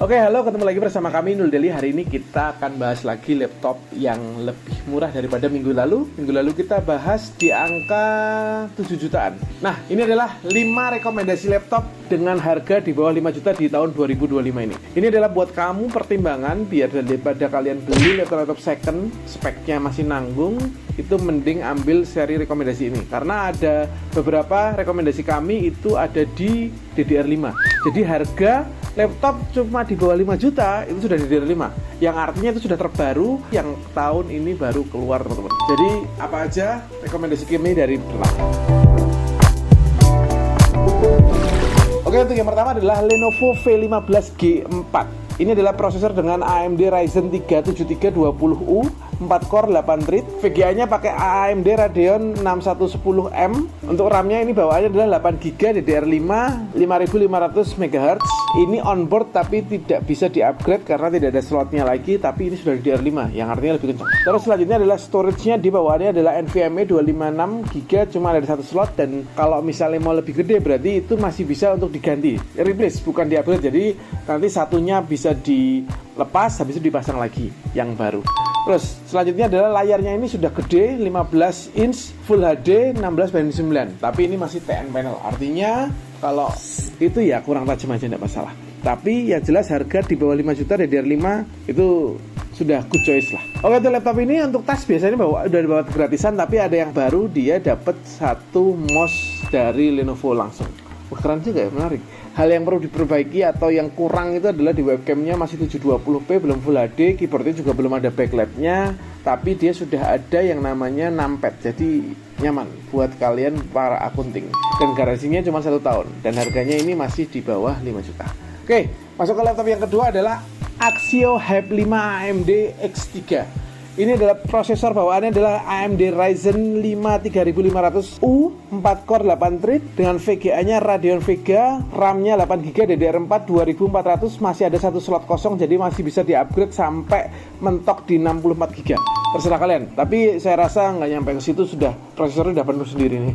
Oke, halo, ketemu lagi bersama kami Nul Daily. Hari ini kita akan bahas lagi laptop yang lebih murah daripada minggu lalu. Minggu lalu kita bahas di angka 7 jutaan. Nah, ini adalah 5 rekomendasi laptop dengan harga di bawah 5 juta di tahun 2025 ini. Ini adalah buat kamu pertimbangan biar daripada kalian beli laptop second, speknya masih nanggung, itu mending ambil seri rekomendasi ini. Karena ada beberapa rekomendasi kami itu ada di DDR5. Jadi harga laptop cuma di bawah 5 juta itu sudah DDR5, yang artinya itu sudah terbaru, yang tahun ini baru keluar, teman-teman. Jadi apa aja rekomendasi kami dari belakang. Oke, untuk yang pertama adalah Lenovo V15G4. Ini adalah prosesor dengan AMD Ryzen 3 7320U, 4 core 8 thread. VGA-nya pakai AMD Radeon 6110M. Untuk RAM-nya ini bawaannya adalah 8GB DDR5 5500 MHz. Ini onboard tapi tidak bisa di-upgrade karena tidak ada slotnya lagi, tapi ini sudah DDR5 yang artinya lebih kencang. Terus selanjutnya adalah storage-nya, di bawahnya adalah NVMe 256GB, cuma ada satu slot, dan kalau misalnya mau lebih gede berarti itu masih bisa untuk diganti, replace bukan di-upgrade. Jadi nanti satunya bisa dilepas, habis itu dipasang lagi yang baru. Terus selanjutnya adalah layarnya, ini sudah gede 15 inch Full HD 16:9, tapi ini masih TN panel, artinya kalau itu ya kurang tajam aja, tidak masalah. Tapi ya jelas harga di bawah 5 juta DDR5 itu sudah good choice lah. Oke, untuk laptop ini untuk tas biasanya udah dibawa gratisan, tapi ada yang baru, dia dapat satu mouse dari Lenovo langsung. Wah, keren juga ya, menarik. Hal yang perlu diperbaiki atau yang kurang itu adalah di webcamnya masih 720p, belum Full HD, keyboardnya juga belum ada backlightnya, tapi dia sudah ada yang namanya numpad, jadi nyaman buat kalian para akunting. Dan garansinya cuma 1 tahun, dan harganya ini masih di bawah 5 juta. Oke, masuk ke laptop yang kedua adalah Axio Hype 5 AMD X3. Ini adalah prosesor bawaannya adalah AMD Ryzen 5 3500U, 4 core 8 thread dengan VGA-nya Radeon Vega, RAM-nya 8GB DDR4 2400, masih ada satu slot kosong, jadi masih bisa di-upgrade sampai mentok di 64GB. Terserah kalian, tapi saya rasa nggak nyampe ke situ, sudah prosesornya udah penuh sendiri nih.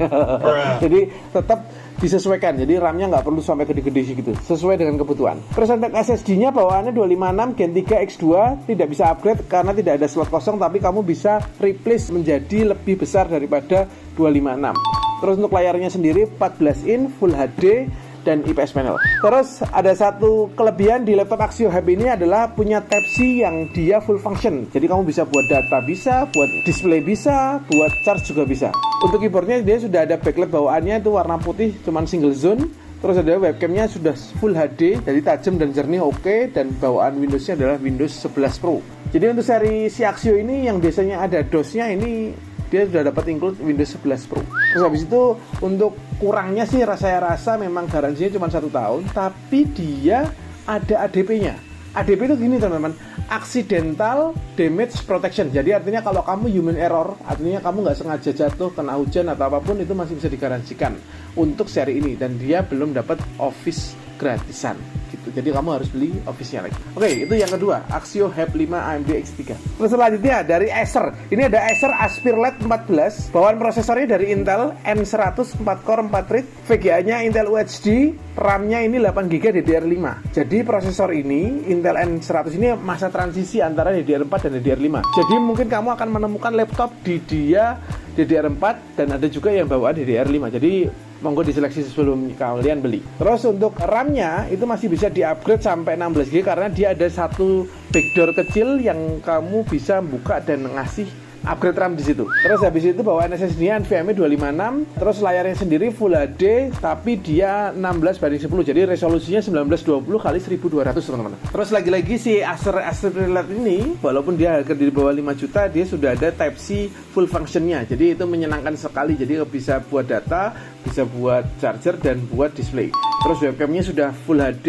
Jadi tetap disesuaikan, jadi RAM-nya nggak perlu sampai gede-gede gitu, sesuai dengan kebutuhan. Terus untuk SSD-nya bawaannya 256 Gen 3 X2, tidak bisa upgrade karena tidak ada slot kosong, tapi kamu bisa replace menjadi lebih besar daripada 256. Terus untuk layarnya sendiri 14 in Full HD dan IPS panel. Terus ada satu kelebihan di laptop Axio Hype ini adalah punya Type-C yang dia full function. Jadi kamu bisa buat data, bisa buat display, bisa buat charge juga bisa. Untuk keyboardnya dia sudah ada backlight bawaannya, itu warna putih, cuman single zone. Terus ada webcamnya sudah Full HD, jadi tajam dan jernih, oke. Dan bawaan Windowsnya adalah Windows 11 Pro. Jadi untuk seri si Axio ini yang biasanya ada DOS-nya, ini dia sudah dapat include Windows 11 Pro. Terus habis itu untuk kurangnya sih saya rasa memang garansinya cuma 1 tahun, tapi dia ada ADP-nya. ADP itu gini teman-teman, Accidental Damage Protection. Jadi artinya kalau kamu human error, artinya kamu nggak sengaja jatuh, kena hujan atau apapun, itu masih bisa digaransikan untuk seri ini. Dan dia belum dapat Office gratisan gitu. Jadi kamu harus beli Office-nya lagi. Oke, itu yang kedua, Axio Hype 5 AMD X3. Terus selanjutnya dari Acer. Ini ada Acer Aspirelight 14. Bawaan prosesornya dari Intel N100 4 core 4 thread. VGA-nya Intel UHD, RAM-nya ini 8GB DDR5. Jadi prosesor ini Intel N100 ini masa transisi antara DDR4 dan DDR5. Jadi mungkin kamu akan menemukan laptop di dia DDR4 dan ada juga yang bawaan DDR5. Jadi monggo diseleksi sebelum kalian beli. Terus untuk RAM-nya itu masih bisa di-upgrade sampai 16GB karena dia ada satu backdoor kecil yang kamu bisa buka dan ngasih upgrade RAM di situ. Terus habis itu bawaan SSD-nya NVMe 256, terus layarnya sendiri Full HD tapi dia 16:10. Jadi resolusinya 1920x1200, teman-teman. Terus lagi-lagi si Acer Aspirelight ini walaupun dia harga di bawah 5 juta, dia sudah ada Type-C full function-nya. Jadi itu menyenangkan sekali. Jadi bisa buat data, bisa buat charger dan buat display. Terus webcamnya sudah Full HD.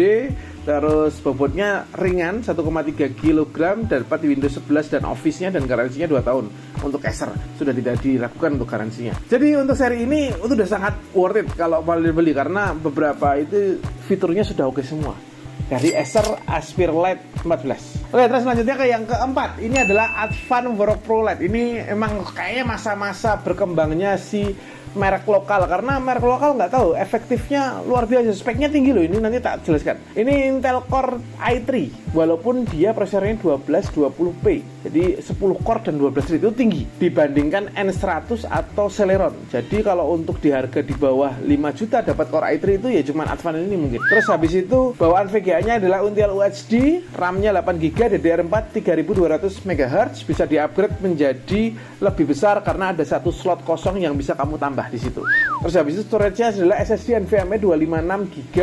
Terus bobotnya ringan 1,3 kg, dapat di Windows 11 dan Office-nya, dan garansinya 2 tahun. Untuk Acer sudah tidak dilakukan untuk garansinya. Jadi untuk seri ini itu udah sangat worth it kalau mau dibeli karena beberapa itu fiturnya sudah oke semua. Dari Acer Aspirelight 14. Oke, terus selanjutnya ke yang keempat. Ini adalah Advanced Work Pro Lite. Ini emang kayaknya masa-masa berkembangnya si merek lokal, karena merek lokal nggak tahu efektifnya luar biasa, speknya tinggi loh, ini nanti tak jelaskan. Ini Intel Core i3, walaupun dia prosesornya 1220p, jadi 10 core dan 12 thread itu tinggi dibandingkan N100 atau Celeron. Jadi kalau untuk di harga di bawah 5 juta dapat Core i3 itu ya cuman Advan ini mungkin. Terus habis itu bawaan VGA-nya adalah Intel UHD, RAM-nya 8GB, DDR4 3200 MHz, bisa di-upgrade menjadi lebih besar karena ada satu slot kosong yang bisa kamu tambah di situ. Terus habis itu storage-nya adalah SSD NVMe 256GB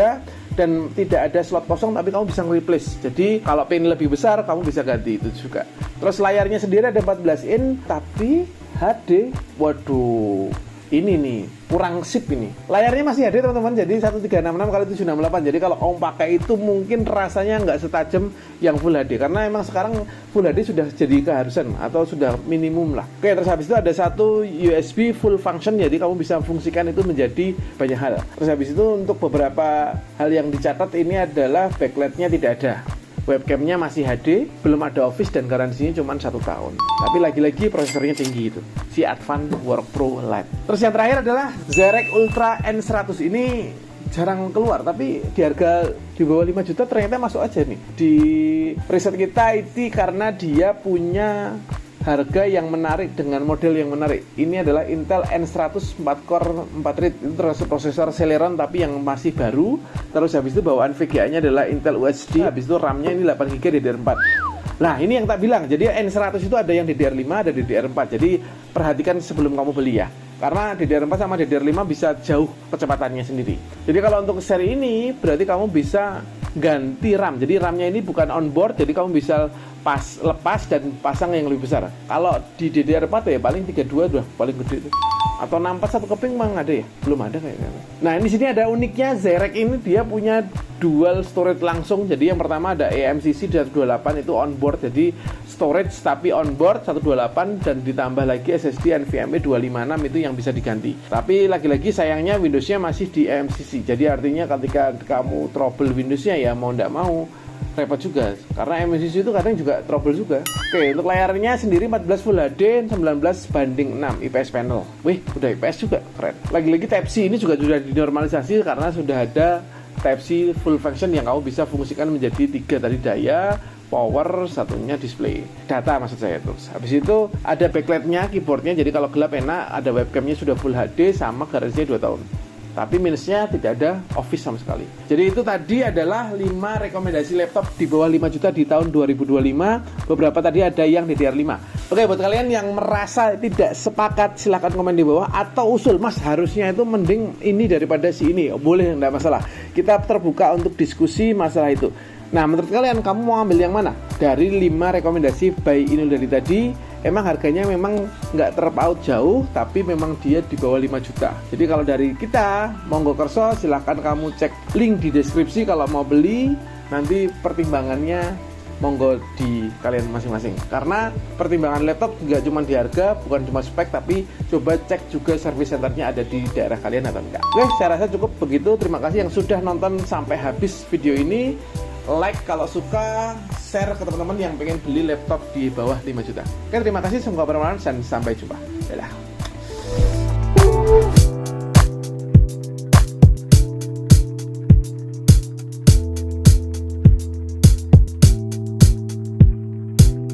dan tidak ada slot kosong, tapi kamu bisa nge-replace. Jadi kalau pengen lebih besar kamu bisa ganti itu juga. Terus layarnya sendiri ada 14 in tapi HD. Waduh, ini nih kurang sip ini. Layarnya masih HD teman-teman, jadi 1366x768. Jadi kalau kamu pakai itu mungkin rasanya nggak setajam yang Full HD, karena emang sekarang Full HD sudah jadi keharusan atau sudah minimum lah. Oke, terus habis itu ada satu USB full function, jadi kamu bisa fungsikan itu menjadi banyak hal. Terus habis itu untuk beberapa hal yang dicatat ini adalah backlightnya tidak ada, webcamnya masih HD, belum ada Office, dan garansinya cuma 1 tahun. Tapi lagi-lagi prosesornya tinggi itu, si Advan Work Pro Lite. Terus yang terakhir adalah Zerek Ultra N100. Ini jarang keluar, tapi di harga di bawah 5 juta ternyata masuk aja nih di preset kita itu, karena dia punya harga yang menarik dengan model yang menarik. Ini adalah Intel N100 4 core 4 thread, itu terus prosesor Celeron tapi yang masih baru. Terus habis itu bawaan VGA-nya adalah Intel UHD, habis itu RAM-nya ini 8GB DDR4. Nah, ini yang tak bilang. Jadi N100 itu ada yang DDR5, ada DDR4. Jadi perhatikan sebelum kamu beli ya, karena DDR4 sama DDR5 bisa jauh kecepatannya sendiri. Jadi kalau untuk seri ini berarti kamu bisa ganti RAM. Jadi RAM-nya ini bukan onboard, jadi kamu bisa lepas dan pasang yang lebih besar. Kalau di DDR4 ya paling 32 udah paling gede itu. Atau 64 satu keping memang ada ya? Belum ada kayaknya. Nah, di sini ada uniknya, Zerek ini dia punya dual storage langsung. Jadi yang pertama ada eMMC 128 itu onboard, jadi storage tapi onboard 128, dan ditambah lagi SSD NVMe 256 itu yang bisa diganti. Tapi lagi-lagi sayangnya Windowsnya masih di eMMC. Jadi artinya ketika kamu trouble Windowsnya ya mau ndak mau repot juga, karena eMMC itu kadang juga trouble juga. Oke, untuk layarnya sendiri 14 Full HD 19:6 IPS panel. Wih, udah IPS juga, keren. Lagi-lagi Type-C ini juga sudah dinormalisasi karena sudah ada Type-C full function yang kamu bisa fungsikan menjadi 3 tadi, daya, power, satunya display data maksud saya. Terus habis itu ada backlightnya, keyboardnya, jadi kalau gelap enak, ada webcamnya sudah Full HD sama garansinya 2 tahun. Tapi minusnya tidak ada Office sama sekali. Jadi itu tadi adalah 5 rekomendasi laptop di bawah 5 juta di tahun 2025. Beberapa tadi ada yang DDR5. Oke, buat kalian yang merasa tidak sepakat silahkan komen di bawah, atau usul, Mas harusnya itu mending ini daripada si ini. Boleh, enggak masalah. Kita terbuka untuk diskusi masalah itu. Nah, menurut kalian kamu mau ambil yang mana? Dari 5 rekomendasi by Inul dari tadi, emang harganya memang nggak terpaut jauh, tapi memang dia di bawah 5 juta. Jadi kalau dari kita, monggo kerso, silahkan kamu cek link di deskripsi kalau mau beli. Nanti pertimbangannya monggo di kalian masing-masing. Karena pertimbangan laptop nggak cuma di harga, bukan cuma spek, tapi coba cek juga service centernya ada di daerah kalian atau enggak. Oke, saya rasa cukup begitu. Terima kasih yang sudah nonton sampai habis video ini. Like kalau suka, share ke teman-teman yang pengen beli laptop di bawah 5 juta. Oke, terima kasih, semoga bermanfaat dan sampai jumpa. Dadah.